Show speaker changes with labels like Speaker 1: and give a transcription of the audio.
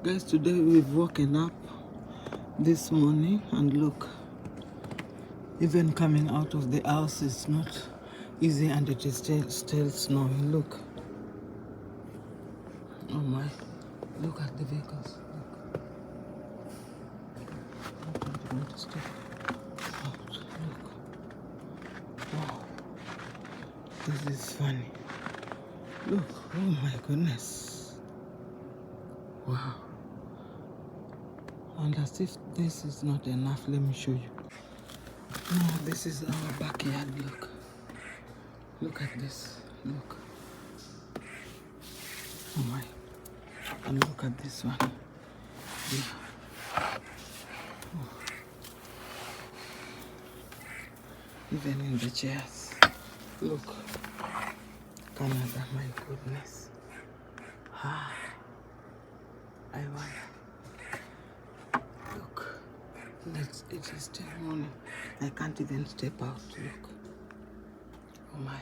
Speaker 1: Guys, today we've woken up this morning and look, even coming out of the house is not easy and it is still snowing. Look. Oh my. Look at the vehicles. Look. I'm going to step out. Look. Wow. This is funny. Look. Oh my goodness. Wow. And as if this is not enough, let me show you. No, this is our backyard. Look. Look at this. Look. Oh my. And look at this one. Yeah. Oh. Even in the chairs. Look. Canada, my goodness. Ah. I wonder. Look. It is still morning. I can't even step out. Look. Oh my.